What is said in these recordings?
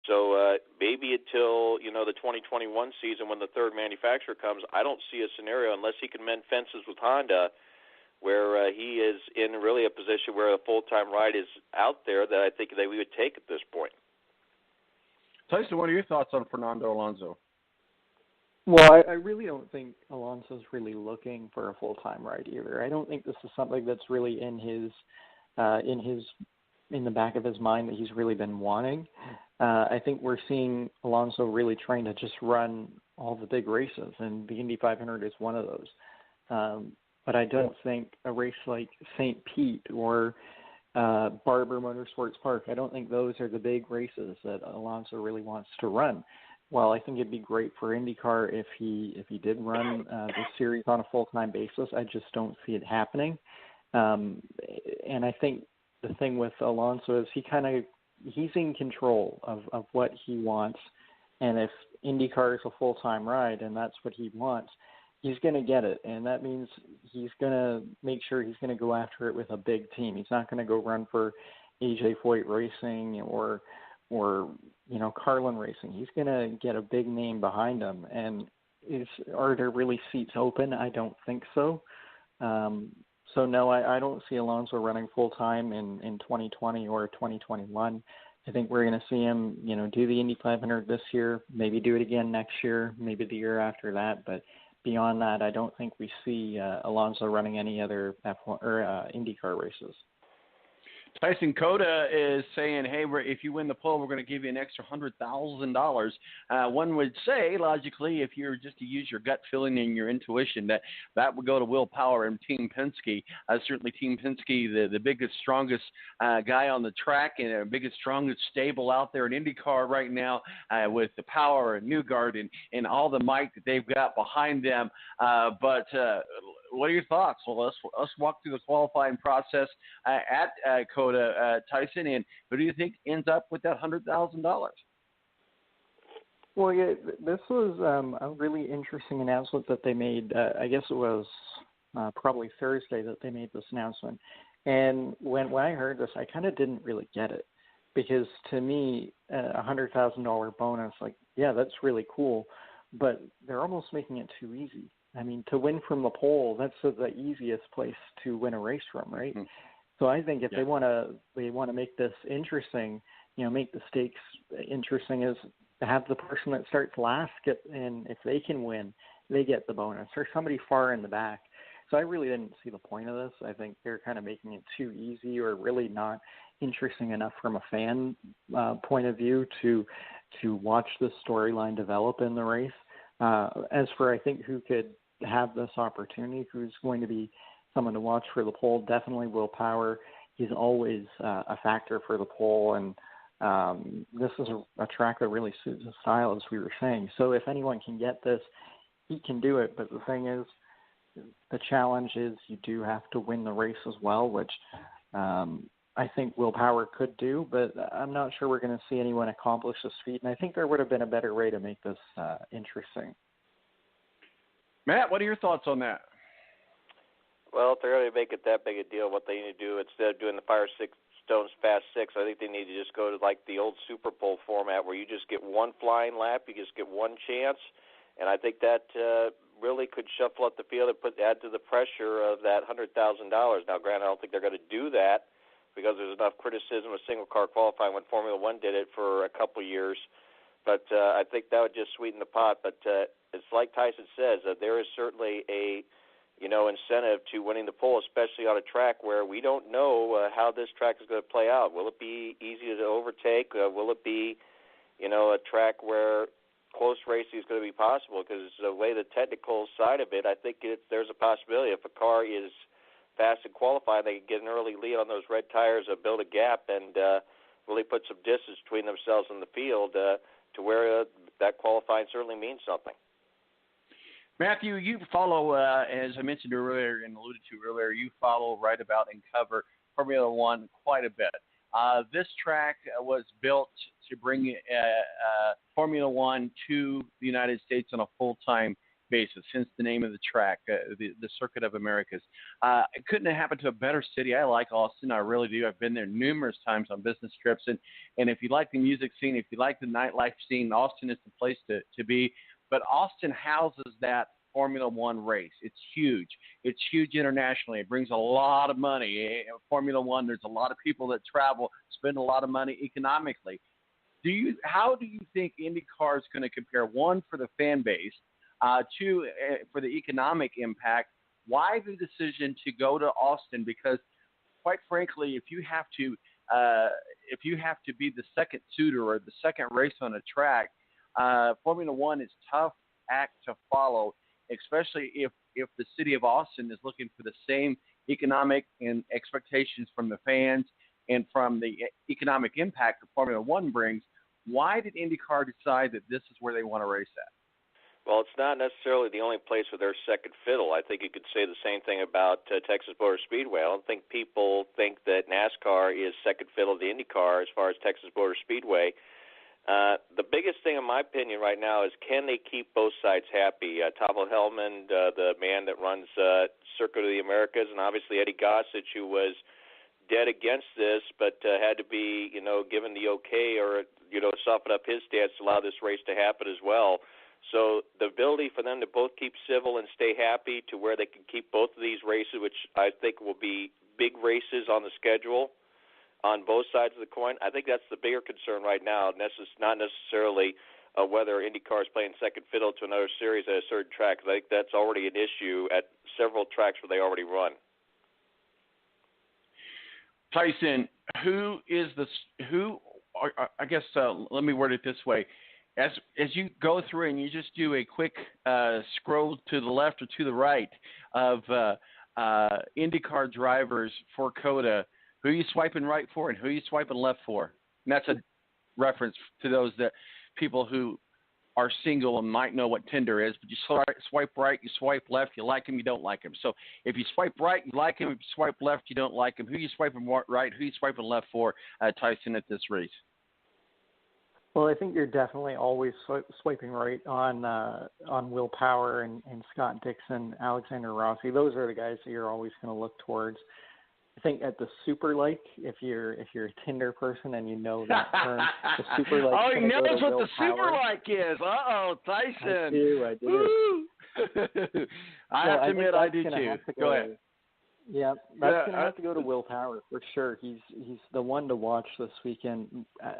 So maybe until, the 2021 season when the third manufacturer comes, I don't see a scenario unless he can mend fences with Honda where he is in really a position where a full-time ride is out there that I think that we would take at this point. Tyson, what are your thoughts on Fernando Alonso? Well, I really don't think Alonso's really looking for a full-time ride either. I don't think this is something that's really in the back of his mind that he's really been wanting. I think we're seeing Alonso really trying to just run all the big races, and the Indy 500 is one of those. But I don't think a race like St. Pete or Barber Motorsports Park, I don't think those are the big races that Alonso really wants to run. Well, I think it'd be great for Indy Car if he did run the series on a full-time basis. I just don't see it happening. And I think the thing with Alonso is he's in control of what he wants. And if Indy Car is a full-time ride and that's what he wants, he's going to get it. And that means he's going to make sure he's going to go after it with a big team. He's not going to go run for AJ Foyt Racing or Carlin Racing. He's going to get a big name behind him. And are there really seats open? I don't think so. So no, I don't see Alonso running full time in 2020 or 2021. I think we're going to see him, do the Indy 500 this year, maybe do it again next year, maybe the year after that. But beyond that, I don't think we see Alonso running any other F1 or IndyCar races. Tyson Coda is saying, hey, if you win the poll, we're going to give you an extra $100,000. One would say, logically, if you're just to use your gut feeling and your intuition, that would go to Will Power and Team Penske. Certainly Team Penske, the biggest, strongest guy on the track and the biggest, strongest stable out there in IndyCar right now with the Power and Newgard and all the might that they've got behind them. But what are your thoughts? Well, let's walk through the qualifying process at Coda, Tyson, and who do you think ends up with that $100,000? Well, yeah, this was a really interesting announcement that they made. I guess it was probably Thursday that they made this announcement. And when I heard this, I kind of didn't really get it because to me, a $100,000 bonus, yeah, that's really cool, but they're almost making it too easy. I mean, to win from the pole, that's the easiest place to win a race from, right? Mm-hmm. So I think if they want to make this interesting, make the stakes interesting, is to have the person that starts last and if they can win, they get the bonus, or somebody far in the back. So I really didn't see the point of this. I think they're kind of making it too easy, or really not interesting enough from a fan point of view to watch the storyline develop in the race. As for, I think, who could have this opportunity, who's going to be someone to watch for the pole, definitely Will Power. He's always a factor for the pole, and this is a track that really suits his style, as we were saying. So if anyone can get this, he can do it. But the thing is, the challenge is you do have to win the race as well, which I think Will Power could do, but I'm not sure we're going to see anyone accomplish this feat. And I think there would have been a better way to make this interesting. Matt, what are your thoughts on that? Well, if they're going to make it that big a deal, what they need to do, instead of doing the Firestone's Fast Six, I think they need to just go to like the old Super Bowl format where you just get one flying lap, you just get one chance, and I think that really could shuffle up the field and add to the pressure of that $100,000. Now, granted, I don't think they're going to do that because there's enough criticism of single-car qualifying when Formula One did it for a couple years, but I think that would just sweeten the pot. But it's like Tyson says, there is certainly a incentive to winning the pole, especially on a track where we don't know how this track is going to play out. Will it be easy to overtake? Will it be, a track where close racing is going to be possible? Because the way the technical side of it, I think there's a possibility if a car is fast and qualifying, they can get an early lead on those red tires, build a gap, and really put some distance between themselves and the field to where that qualifying certainly means something. Matthew, you follow, as I mentioned earlier and alluded to earlier, you follow, write about, and cover Formula One quite a bit. This track was built to bring Formula One to the United States on a full-time basis, hence the name of the track, the Circuit of Americas. It couldn't have happened to a better city. I like Austin. I really do. I've been there numerous times on business trips. And if you like the music scene, if you like the nightlife scene, Austin is the place to be. But Austin houses that Formula One race. It's huge. It's huge internationally. It brings a lot of money. Formula One, there's a lot of people that travel, spend a lot of money economically. How do you think Indy Car is going to compare, one, for the fan base, two, for the economic impact? Why the decision to go to Austin? Because, quite frankly, if you have to be the second suitor or the second race on a track, Formula One is tough act to follow, especially if the city of Austin is looking for the same economic and expectations from the fans and from the economic impact that Formula One brings. Why did IndyCar decide that this is where they want to race at? Well, it's not necessarily the only place where they're second fiddle. I think you could say the same thing about Texas Motor Speedway. I don't think people think that NASCAR is second fiddle to IndyCar as far as Texas Motor Speedway. The biggest thing, in my opinion, right now is can they keep both sides happy? Tavo Hellman, the man that runs Circuit of the Americas, and obviously Eddie Gossage, who was dead against this but had to be, given the okay or, soften up his stance to allow this race to happen as well. So the ability for them to both keep civil and stay happy to where they can keep both of these races, which I think will be big races on the schedule on both sides of the coin, I think that's the bigger concern right now, not necessarily whether IndyCar is playing second fiddle to another series at a certain track. I think that's already an issue at several tracks where they already run. Tyson, let me word it this way. As you go through and you just do a quick scroll to the left or to the right of IndyCar drivers for COTA, who are you swiping right for and who are you swiping left for? And that's a reference to those that people who are single and might know what Tinder is, but you swipe right, you swipe left, you like him, you don't like him. So if you swipe right, you like him. If you swipe left, you don't like him. Who are you swiping right? Who are you swiping left for, Tyson, at this race? Well, I think you're definitely always swiping right on Will Power and Scott Dixon, Alexander Rossi. Those are the guys that you're always going to look towards. I think at the super like, if you're a Tinder person and you know that term, the super like. Oh, he knows what the super like is. Tyson. I do. I have to admit, I do too. Go ahead. Yeah, that's going to have to go to Will Power for sure. He's the one to watch this weekend.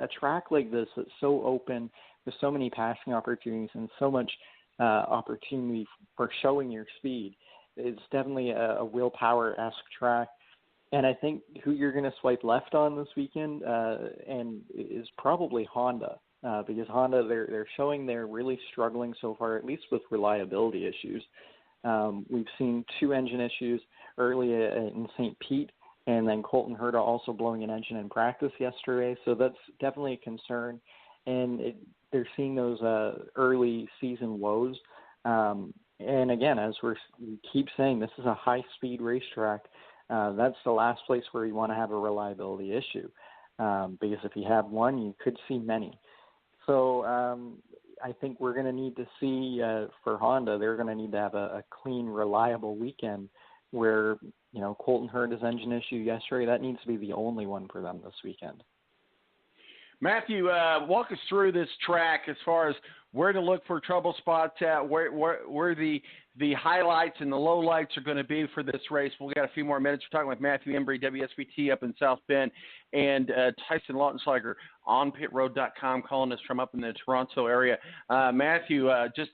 A track like this that's so open, with so many passing opportunities and so much opportunity for showing your speed. It's definitely a Will Power-esque track. And I think who you're going to swipe left on this weekend and is probably Honda, because Honda, they're showing they're really struggling so far, at least with reliability issues. We've seen 2 engine issues early in St. Pete, and then Colton Herta also blowing an engine in practice yesterday. So that's definitely a concern. And they're seeing those early season woes. And again, as we keep saying, this is a high-speed racetrack. That's the last place where you want to have a reliability issue, because if you have one, you could see many. So I think we're going to need to see for Honda, they're going to need to have a clean, reliable weekend where, Colton Herta's engine issue yesterday, that needs to be the only one for them this weekend. Matthew, walk us through this track as far as where to look for trouble spots at, where the highlights and the lowlights are going to be for this race. We've got a few more minutes. We're talking with Matthew Embry, WSBT up in South Bend, and Tyson Lautenschlager on pitroad.com, calling us from up in the Toronto area. Matthew, just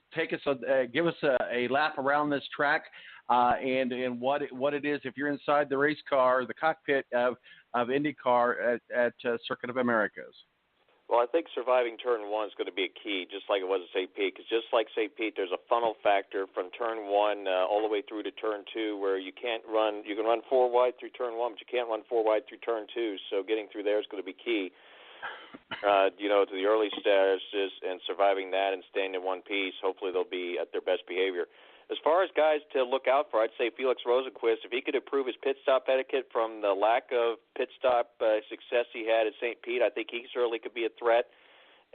give us a lap around this track and what it is if you're inside the race car, the cockpit of IndyCar at Circuit of Americas. Well, I think surviving turn 1 is going to be a key, just like it was at St. Pete, because just like St. Pete, there's a funnel factor from turn 1 all the way through to turn 2 where you can run 4 wide through turn 1, but you can't run 4 wide through turn 2, so getting through there is going to be key, to the early stages and surviving that and staying in one piece. Hopefully they'll be at their best behavior. As far as guys to look out for, I'd say Felix Rosenqvist, if he could improve his pit stop etiquette from the lack of pit stop success he had at St. Pete, I think he certainly could be a threat.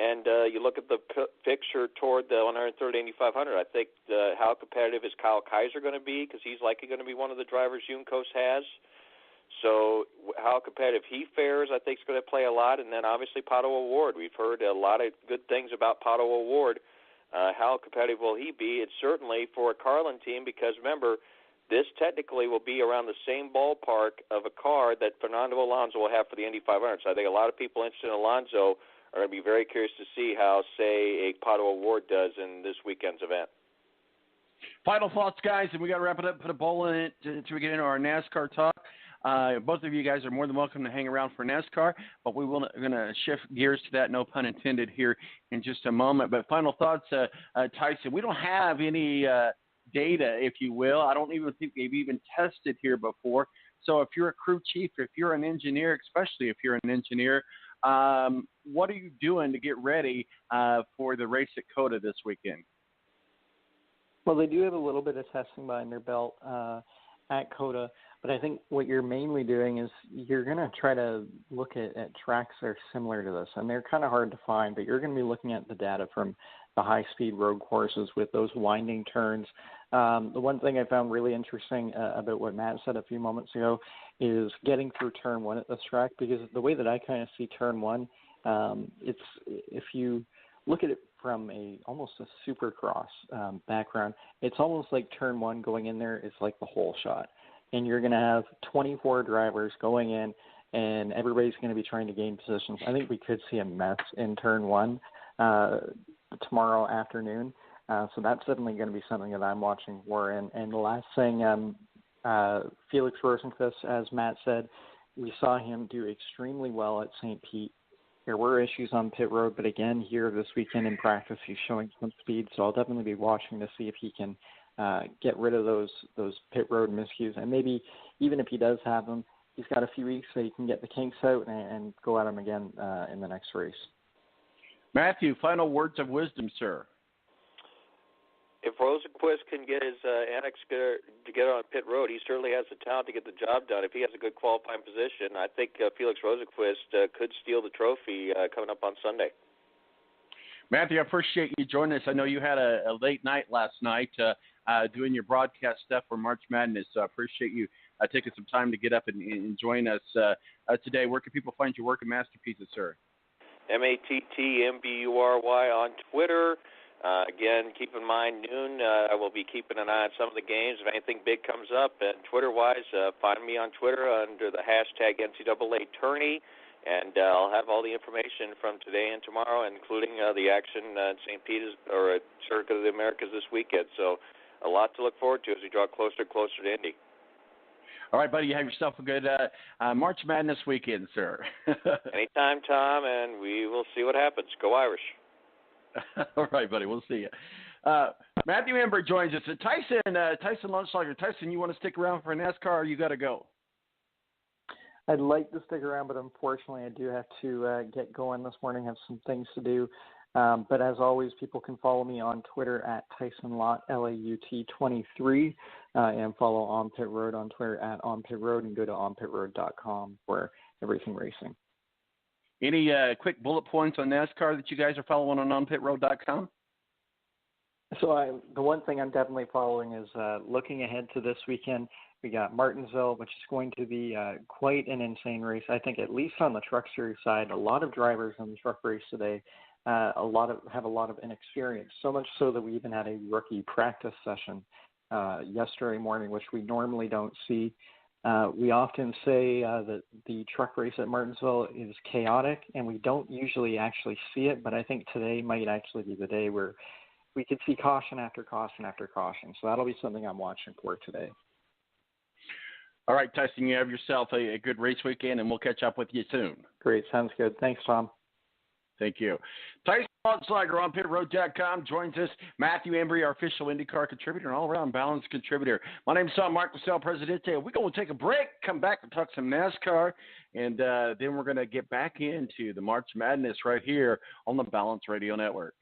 And you look at the picture toward the 103rd Indy 500. I think how competitive is Kyle Kaiser going to be, because he's likely going to be one of the drivers Juncos has. So how competitive he fares, I think, is going to play a lot. And then obviously Pato O'Ward. We've heard a lot of good things about Pato O'Ward. How competitive will he be? It's certainly for a Carlin team, because remember, this technically will be around the same ballpark of a car that Fernando Alonso will have for the Indy 500. So I think a lot of people interested in Alonso are going to be very curious to see how, say, a Pato O'Ward does in this weekend's event. Final thoughts, guys, and we got to wrap it up. Put a bowl in it to get into our NASCAR talk. Both of you guys are more than welcome to hang around for NASCAR, but we're going to shift gears to that, no pun intended, here in just a moment. But final thoughts, Tyson, we don't have any data, if you will. I don't even think they've even tested here before. So if you're a crew chief, if you're an engineer, especially if you're an engineer, what are you doing to get ready for the race at COTA this weekend? Well, they do have a little bit of testing behind their belt at COTA, but I think what you're mainly doing is you're going to try to look at tracks that are similar to this, and they're kind of hard to find, but you're going to be looking at the data from the high-speed road courses with those winding turns. The one thing I found really interesting about what Matt said a few moments ago is getting through turn one at this track, because the way that I kind of see turn one, it's if you look at it from almost a supercross background, it's almost like turn one going in there is like the whole shot. And you're going to have 24 drivers going in, and everybody's going to be trying to gain positions. I think we could see a mess in turn one tomorrow afternoon. So that's definitely going to be something that I'm watching for. And the last thing, Felix Rosenqvist, as Matt said, we saw him do extremely well at St. Pete. There were issues on pit road, but again, here this weekend in practice, he's showing some speed. So I'll definitely be watching to see if he can get rid of those pit road miscues. And maybe even if he does have them, he's got a few weeks so he can get the kinks out and go at them again in the next race. Matthew, final words of wisdom, sir. If Rosenqvist can get his annex to get on pit road, he certainly has the talent to get the job done. If he has a good qualifying position, I think Felix Rosenqvist could steal the trophy coming up on Sunday. Matthew, I appreciate you joining us. I know you had a late night last night doing your broadcast stuff for March Madness, so I appreciate you taking some time to get up and join us today. Where can people find your work and masterpieces, sir? MATTMBURY on Twitter. Again, keep in mind, noon, I will be keeping an eye on some of the games. If anything big comes up, and Twitter-wise, find me on Twitter under the hashtag NCAA Tourney, and I'll have all the information from today and tomorrow, including the action in St. Peter's or at Circuit of the Americas this weekend. So a lot to look forward to as we draw closer to Indy. All right, buddy, you have yourself a good March Madness weekend, sir. Anytime, Tom, and we will see what happens. Go Irish. All right, buddy, we'll see you. Matthew Ember joins us. Tyson Lunschlager. Tyson, you want to stick around for NASCAR, or you got to go? I'd like to stick around, but unfortunately I do have to get going this morning. I have some things to do. But as always, people can follow me on Twitter at Tyson Lott, LAUT23, and follow On Pit Road on Twitter at On Pit Road, and go to onpitroad.com for everything racing. Any quick bullet points on NASCAR that you guys are following on onpitroad.com? So the one thing I'm definitely following is looking ahead to this weekend. We got Martinsville, which is going to be quite an insane race. I think at least on the Truck Series side, a lot of drivers on the truck race today have a lot of inexperience, so much so that we even had a rookie practice session yesterday morning, which we normally don't see. We often say that the truck race at Martinsville is chaotic, and we don't usually actually see it, but I think today might actually be the day where we could see caution after caution after caution. So that'll be something I'm watching for today. All right, Tyson, you have yourself a good race weekend, and we'll catch up with you soon. Great. Sounds good. Thanks, Tom. Thank you. Tyson Lunschlager on pitroad.com joins us. Matthew Embry, our official Indy Car contributor and all-around balanced contributor. My name's Tom Marquis, Presidente. We're going to take a break, come back and talk some NASCAR, and then we're going to get back into the March Madness right here on the Balance Radio Network.